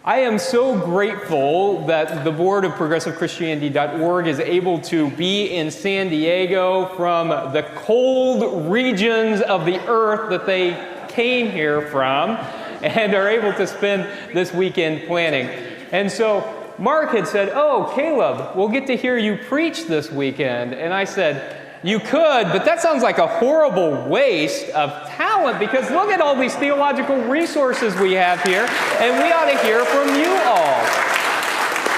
I am so grateful that the board of progressivechristianity.org is able to be in San Diego from the cold regions of the earth that they came here from and are able to spend this weekend planning. And so Mark had said, "Oh, Caleb, we'll get to hear you preach this weekend." And I said, "You could, but that sounds like a horrible waste of talent because look at all these theological resources we have here, and we ought to hear from you all."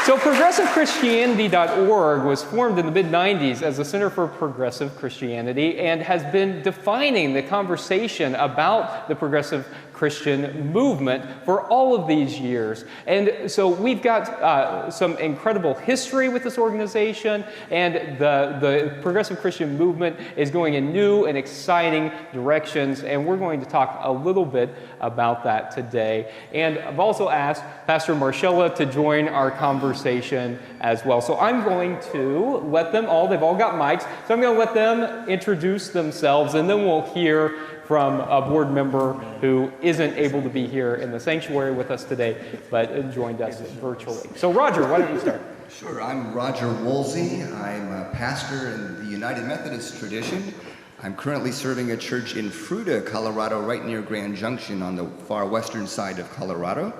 So progressivechristianity.org was formed in the mid-90s as a Center for Progressive Christianity and has been defining the conversation about the progressive Christian movement for all of these years. And so we've got some incredible history with this organization, and the progressive Christian movement is going in new and exciting directions, and we're going to talk a little bit about that today. And I've also asked Pastor Marcella to join our conversation as well. So I'm going to let them all, they've all got mics, so I'm going to let them introduce themselves, and then we'll hear from a board member who isn't able to be here in the sanctuary with us today, but joined us virtually. So Roger, why don't you start? Sure, I'm Roger Woolsey. I'm a pastor in the United Methodist tradition. I'm currently serving a church in Fruita, Colorado, right near Grand Junction on the far western side of Colorado.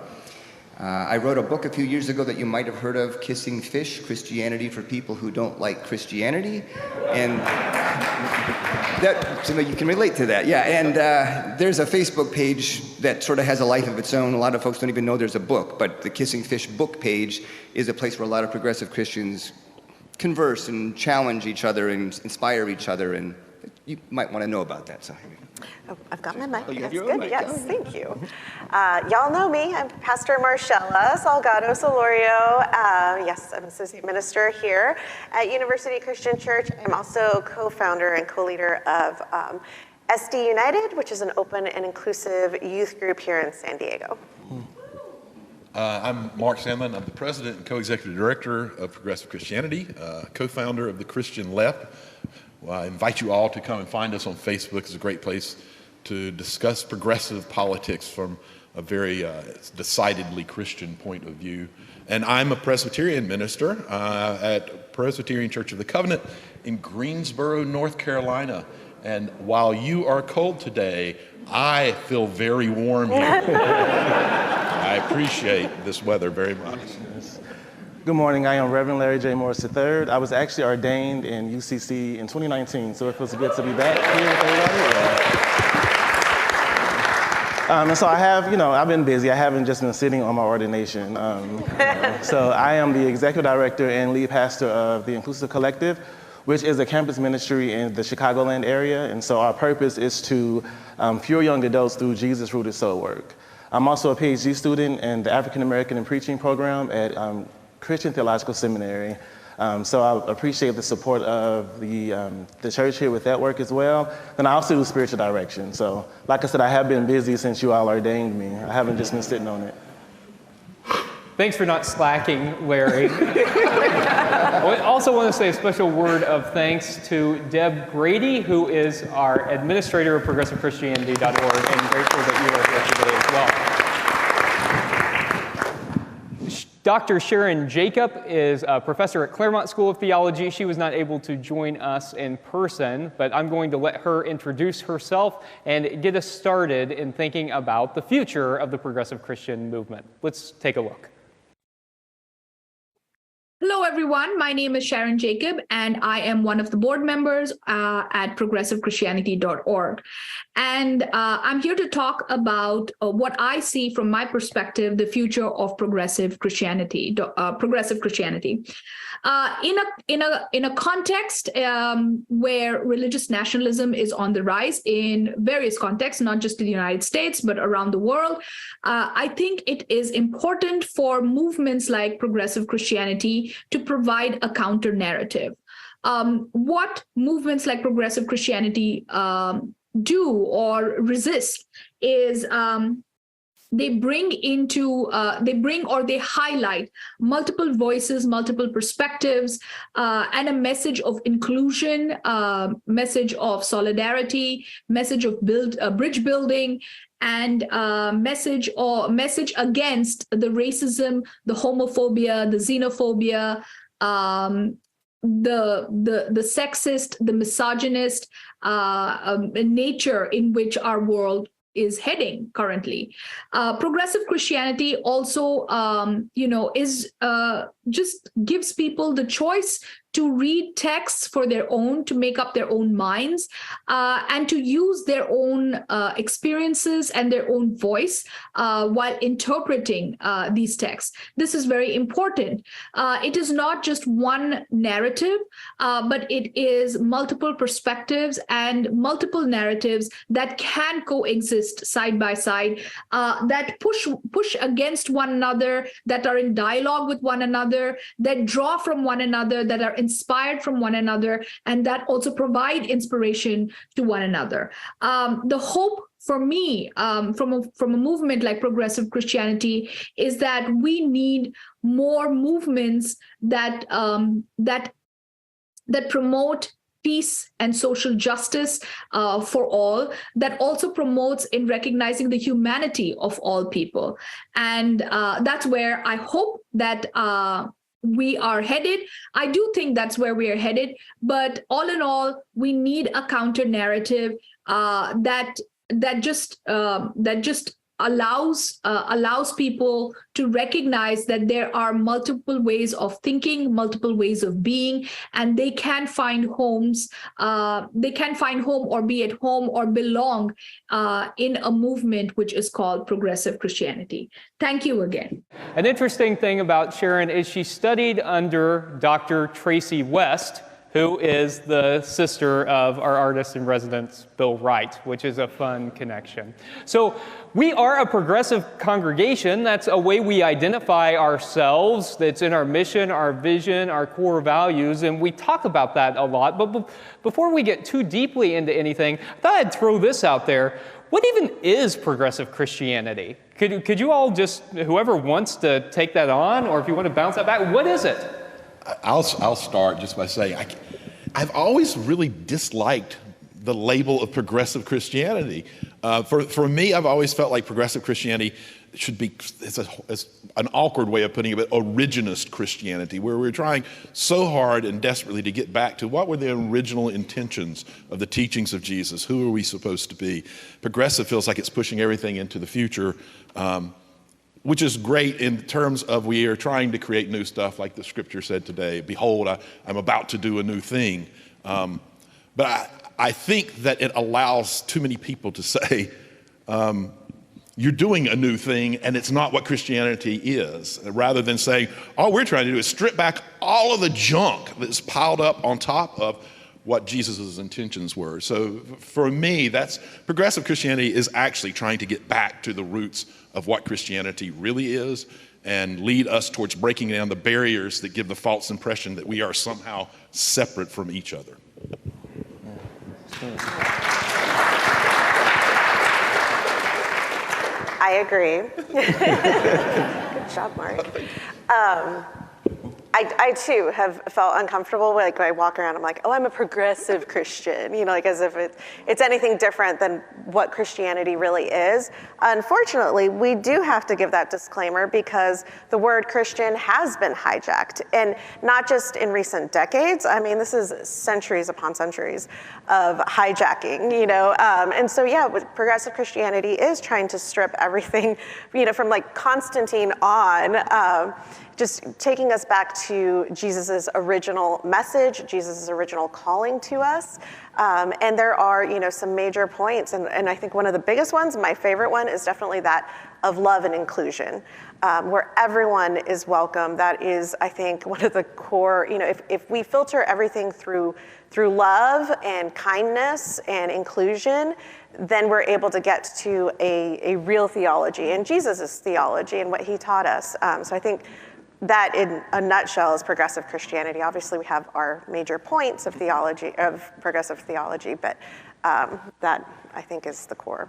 I wrote a book a few years ago that you might have heard of, Kissing Fish, Christianity for People Who Don't Like Christianity. And that, so you can relate to that, yeah. And there's a Facebook page that sort of has a life of its own. A lot of folks don't even know there's a book, but the Kissing Fish book page is a place where a lot of progressive Christians converse and challenge each other and inspire each other, and you might want to know about that. So. Oh, I've got my mic. Oh, you have That's your good. own mic. Yes, thank you. Y'all know me. I'm Pastor Marcella Salgado Solorio. Yes, I'm associate minister here at University Christian Church. I'm also co-founder and co-leader of SD United, which is an open and inclusive youth group here in San Diego. I'm Mark Sandlin. I'm the president and co-executive director of Progressive Christianity, co-founder of the Christian Left. Well, I invite you all to come and find us on Facebook. It's a great place to discuss progressive politics from a very decidedly Christian point of view. And I'm a Presbyterian minister at Presbyterian Church of the Covenant in Greensboro, North Carolina. And while you are cold today, I feel very warm here. I appreciate this weather very much. Good morning, I am Reverend Larry J. Morris III. I was actually ordained in UCC in 2019, so it feels good to be back here with everybody. And so I have, I've been busy. I haven't just been sitting on my ordination. So I am the executive director and lead pastor of the Inclusive Collective, which is a campus ministry in the Chicagoland area. And so our purpose is to fuel young adults through Jesus-rooted soul work. I'm also a PhD student in the African American and Preaching program at Christian Theological Seminary. So I appreciate the support of the church here with that work as well. And I also do spiritual direction. So like I said, I have been busy since you all ordained me. I haven't just been sitting on it. Thanks for not slacking, Larry. I also want to say a special word of thanks to Deb Grady, who is our administrator of progressivechristianity.org, and grateful that you are here today as well. Dr. Sharon Jacob is a professor at Claremont School of Theology. She was not able to join us in person, but I'm going to let her introduce herself and get us started in thinking about the future of the progressive Christian movement. Let's take a look. Hello, everyone. My name is Sharon Jacob, and I am one of the board members at progressivechristianity.org. And I'm here to talk about what I see from my perspective, the future of progressive Christianity. In a context where religious nationalism is on the rise in various contexts, not just in the United States, but around the world, I think it is important for movements like progressive Christianity to provide a counter narrative. What movements like progressive Christianity do or resist is they highlight multiple voices, multiple perspectives, and a message of inclusion, message of solidarity, message of bridge building, and message against the racism, the homophobia, the xenophobia, the sexist, the misogynist nature in which our world is heading currently. Progressive Christianity also, is just gives people the choice to read texts for their own, to make up their own minds, and to use their own experiences and their own voice while interpreting these texts. This is very important. It is not just one narrative, but it is multiple perspectives and multiple narratives that can coexist side by side, that push against one another, that are in dialogue with one another, that draw from one another, that are inspired from one another, and that also provide inspiration to one another. The hope for me from a movement like Progressive Christianity is that we need more movements that promote peace and social justice for all, that also promotes in recognizing the humanity of all people. And that's where I hope that we are headed. I do think that's where we are headed, but all in all, we need a counter narrative that just allows people to recognize that there are multiple ways of thinking, multiple ways of being, and they can find homes. They can find home or be at home or belong in a movement which is called Progressive Christianity. Thank you again. An interesting thing about Sharon is she studied under Dr. Tracy West, who is the sister of our artist in residence, Bill Wright, which is a fun connection. So we are a progressive congregation. That's a way we identify ourselves. That's in our mission, our vision, our core values, and we talk about that a lot. But before we get too deeply into anything, I thought I'd throw this out there. What even is progressive Christianity? Could you all just, whoever wants to take that on, or if you want to bounce that back, what is it? I'll start just by saying I've always really disliked the label of progressive Christianity. For me, I've always felt like progressive Christianity should be, it's an awkward way of putting it, but originist Christianity, where we're trying so hard and desperately to get back to what were the original intentions of the teachings of Jesus? Who are we supposed to be? Progressive feels like it's pushing everything into the future, which is great in terms of we are trying to create new stuff, like the scripture said today, behold, I'm about to do a new thing. But I think that it allows too many people to say, you're doing a new thing and it's not what Christianity is, rather than saying, all we're trying to do is strip back all of the junk that's piled up on top of what Jesus' intentions were. So for me, that's progressive Christianity is actually trying to get back to the roots of what Christianity really is and lead us towards breaking down the barriers that give the false impression that we are somehow separate from each other. I agree. Good job, Mark. I too have felt uncomfortable when I walk around, I'm like, oh, I'm a progressive Christian, like as if it's anything different than what Christianity really is. Unfortunately, we do have to give that disclaimer because the word Christian has been hijacked, and not just in recent decades. I mean, this is centuries upon centuries of hijacking, and so yeah, progressive Christianity is trying to strip everything, from like Constantine on, just taking us back to Jesus's original message, Jesus's original calling to us. And there are, some major points. And I think one of the biggest ones, my favorite one, is definitely that of love and inclusion, where everyone is welcome. That is, I think, one of the core, if we filter everything through love and kindness and inclusion, then we're able to get to a real theology and Jesus's theology and what he taught us. So I think that in a nutshell is progressive Christianity. Obviously we have our major points of theology, of progressive theology, but that I think is the core.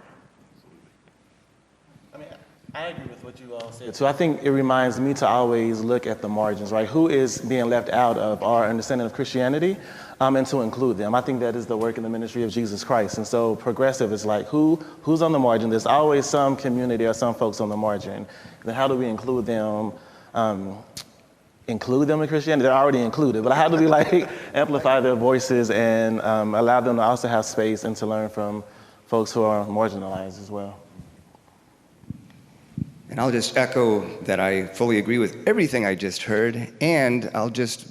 I agree with what you all said. So I think it reminds me to always look at the margins, right? Who is being left out of our understanding of Christianity, and to include them. I think that is the work in the ministry of Jesus Christ. And so progressive is like, who's on the margin? There's always some community or some folks on the margin. Then how do we include them? Include them in Christianity? They're already included, but how do we amplify their voices and allow them to also have space and to learn from folks who are marginalized as well? And I'll just echo that I fully agree with everything I just heard, and I'll just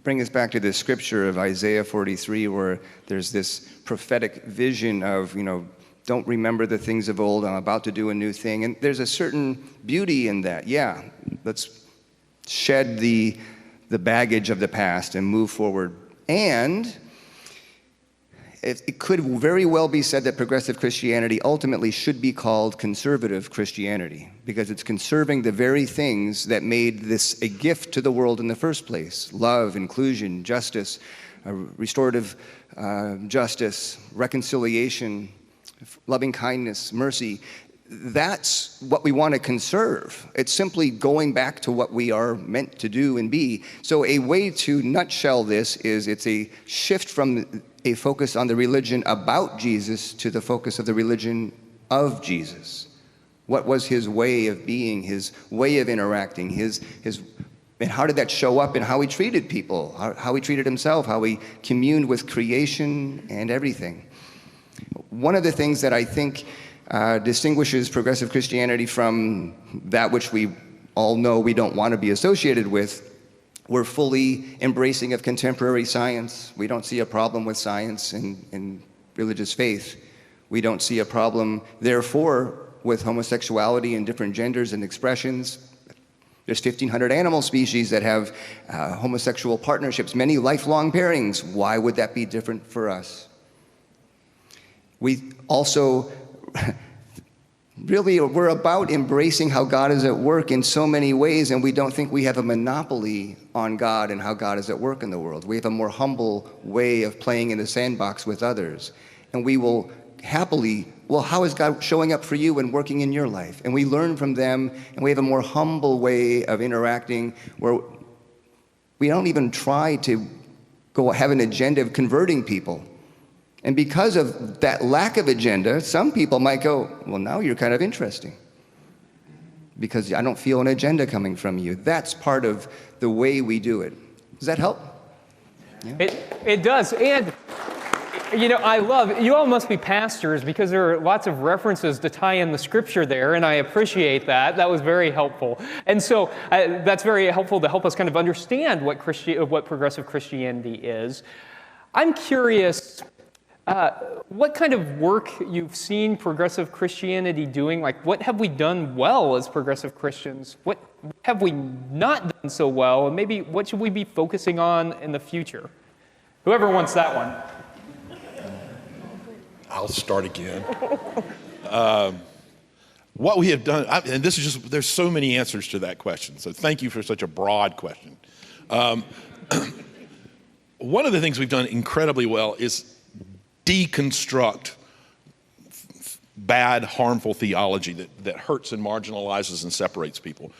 bring us back to the scripture of Isaiah 43, where there's this prophetic vision of, don't remember the things of old, I'm about to do a new thing. And there's a certain beauty in that. Yeah, let's shed the baggage of the past and move forward. And it could very well be said that progressive Christianity ultimately should be called conservative Christianity, because it's conserving the very things that made this a gift to the world in the first place: love, inclusion, justice, restorative justice, reconciliation, loving kindness, mercy. That's what we want to conserve. It's simply going back to what we are meant to do and be. So a way to nutshell this is it's a shift from a focus on the religion about Jesus to the focus of the religion of Jesus. What was his way of being, his way of interacting, and how did that show up in how he treated people, how he treated himself, how he communed with creation and everything. One of the things that I think distinguishes progressive Christianity from that which we all know we don't want to be associated with, we're fully embracing of contemporary science. We don't see a problem with science and religious faith. We don't see a problem, therefore, with homosexuality and different genders and expressions. There's 1,500 animal species that have homosexual partnerships, many lifelong pairings. Why would that be different for us? We also really, we're about embracing how God is at work in so many ways, and we don't think we have a monopoly on God and how God is at work in the world. We have a more humble way of playing in the sandbox with others. And we will happily, well, how is God showing up for you and working in your life? And we learn from them, and we have a more humble way of interacting where we don't even try to go have an agenda of converting people. And because of that lack of agenda, some people might go, well, now you're kind of interesting, because I don't feel an agenda coming from you. That's part of the way we do it. Does that help? Yeah. It does. And, I love, you all must be pastors, because there are lots of references to tie in the scripture there, and I appreciate that. That was very helpful. And so that's very helpful to help us kind of understand what progressive Christianity is. I'm curious, what kind of work you've seen progressive Christianity doing? Like, what have we done well as progressive Christians? What have we not done so well? And maybe what should we be focusing on in the future? Whoever wants that one. I'll start again. What we have done, and this is just, there's so many answers to that question. So thank you for such a broad question. One of the things we've done incredibly well is deconstruct bad, harmful theology that hurts and marginalizes and separates people.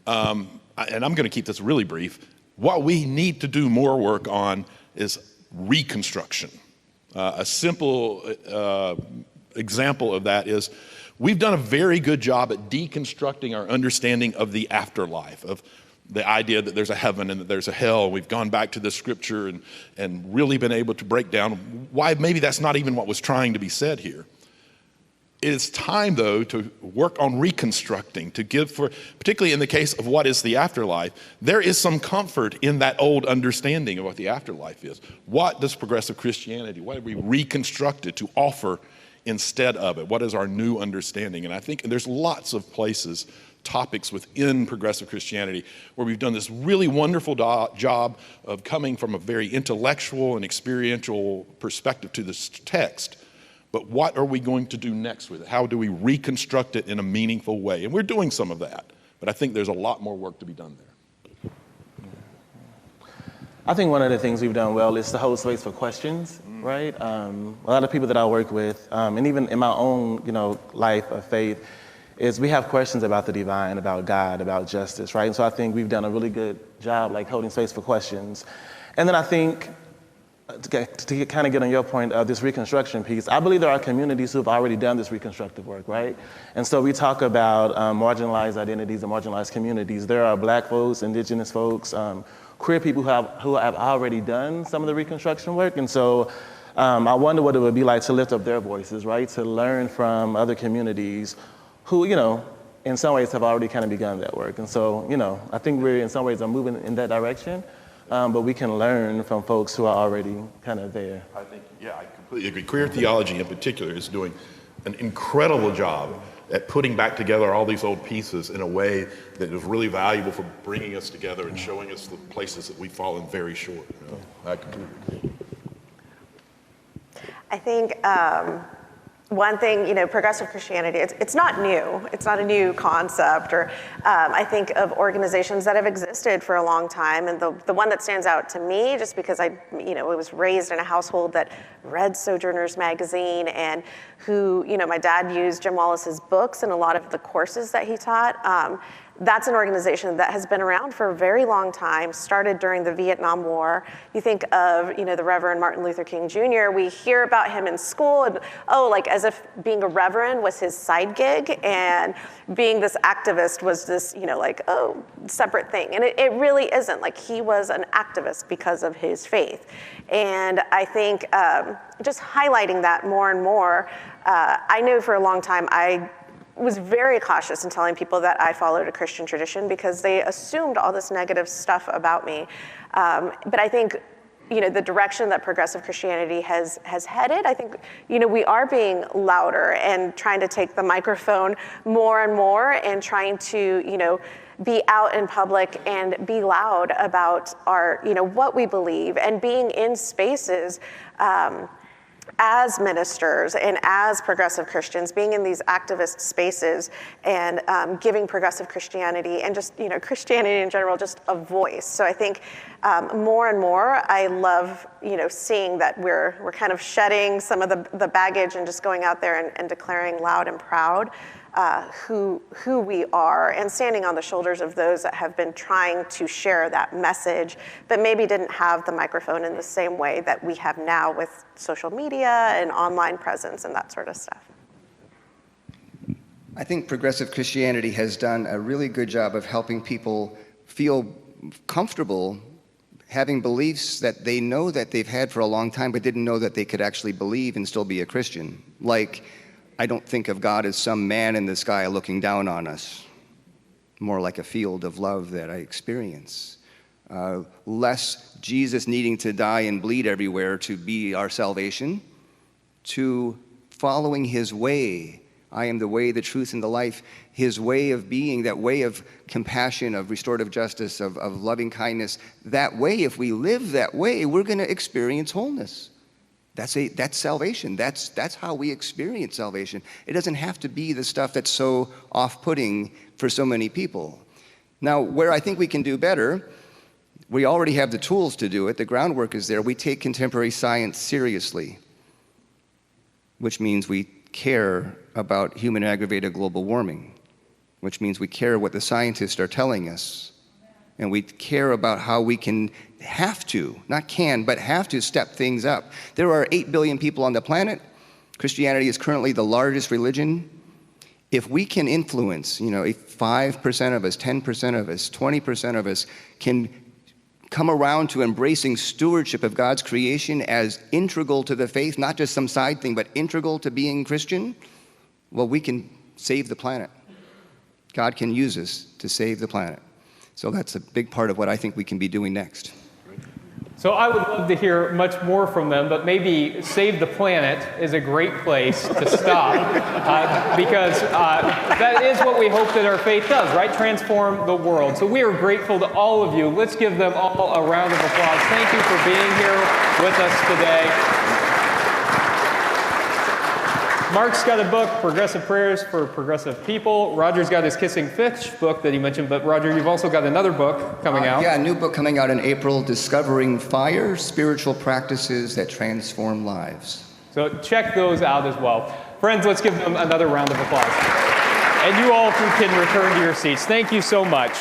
And I'm going to keep this really brief. What we need to do more work on is reconstruction. A simple example of that is we've done a very good job at deconstructing our understanding of the afterlife, of the idea that there's a heaven and that there's a hell. We've gone back to the scripture and really been able to break down why maybe that's not even what was trying to be said here. It is time, though, to work on reconstructing, to give for, particularly in the case of what is the afterlife, there is some comfort in that old understanding of what the afterlife is. What does progressive Christianity, what have we reconstructed to offer instead of it? What is our new understanding? And I think there's lots of places, topics within progressive Christianity where we've done this really wonderful job of coming from a very intellectual and experiential perspective to this text. But what are we going to do next with it? How do we reconstruct it in a meaningful way? And we're doing some of that, but I think there's a lot more work to be done there. I think one of the things we've done well is to hold space for questions, right? A lot of people that I work with, and even in my own, life of faith, is we have questions about the divine, about God, about justice, right? And so I think we've done a really good job like holding space for questions. And then I think, to kind of get on your point of this reconstruction piece, I believe there are communities who have already done this reconstructive work, right? And so we talk about marginalized identities and marginalized communities. There are Black folks, Indigenous folks, queer people who have already done some of the reconstruction work. And so I wonder what it would be like to lift up their voices, right? To learn from other communities who, in some ways have already kind of begun that work. And so, I think we're in some ways are moving in that direction. But we can learn from folks who are already kind of there. I think, yeah, I completely agree. Queer theology in particular is doing an incredible job at putting back together all these old pieces in a way that is really valuable for bringing us together and showing us the places that we've fallen very short. I completely agree. I think one thing, progressive Christianity, it's not new. It's not a new concept. Or I think of organizations that have existed for a long time. And the one that stands out to me, just because I was raised in a household that read Sojourners magazine and who, my dad used Jim Wallace's books in a lot of the courses that he taught. That's an organization that has been around for a very long time, started during the Vietnam War. You think of, the Reverend Martin Luther King Jr., we hear about him in school and, as if being a reverend was his side gig and being this activist was this, separate thing. And it really isn't. Like, he was an activist because of his faith. And I think just highlighting that more and more, I know for a long time I was very cautious in telling people that I followed a Christian tradition because they assumed all this negative stuff about me. But I think, the direction that progressive Christianity has headed, I think, we are being louder and trying to take the microphone more and more and trying to, be out in public and be loud about our, what we believe and being in spaces as ministers and as progressive Christians, being in these activist spaces and giving progressive Christianity and just, Christianity in general, just a voice. So I think more and more, I love, seeing that we're kind of shedding some of the baggage and just going out there and declaring loud and proud who we are and standing on the shoulders of those that have been trying to share that message, but maybe didn't have the microphone in the same way that we have now with social media and online presence and that sort of stuff. I think progressive Christianity has done a really good job of helping people feel comfortable having beliefs that they know that they've had for a long time, but didn't know that they could actually believe and still be a Christian. Like, I don't think of God as some man in the sky looking down on us, more like a field of love that I experience. Less Jesus needing to die and bleed everywhere to be our salvation, to following his way. I am the way, the truth, and the life. His way of being, that way of compassion, of restorative justice, of loving kindness. That way, if we live that way, we're going to experience wholeness. That's salvation. That's how we experience salvation. It doesn't have to be the stuff that's so off-putting for so many people. Now, where I think we can do better, we already have the tools to do it. The groundwork is there. We take contemporary science seriously, which means we care about human aggravated global warming, which means we care what the scientists are telling us. And we care about how we have to step things up. There are 8 billion people on the planet. Christianity is currently the largest religion. If we can influence, if 5% of us, 10% of us, 20% of us can come around to embracing stewardship of God's creation as integral to the faith, not just some side thing, but integral to being Christian, well, we can save the planet. God can use us to save the planet. So that's a big part of what I think we can be doing next. So I would love to hear much more from them, but maybe Save the Planet is a great place to stop because that is what we hope that our faith does, right? Transform the world. So we are grateful to all of you. Let's give them all a round of applause. Thank you for being here with us today. Mark's got a book, Progressive Prayers for Progressive People. Roger's got his Kissing Fish book that he mentioned, but Roger, you've also got another book coming out. Yeah, a new book coming out in April, Discovering Fire, Spiritual Practices That Transform Lives. So check those out as well. Friends, let's give them another round of applause. And you all can return to your seats. Thank you so much.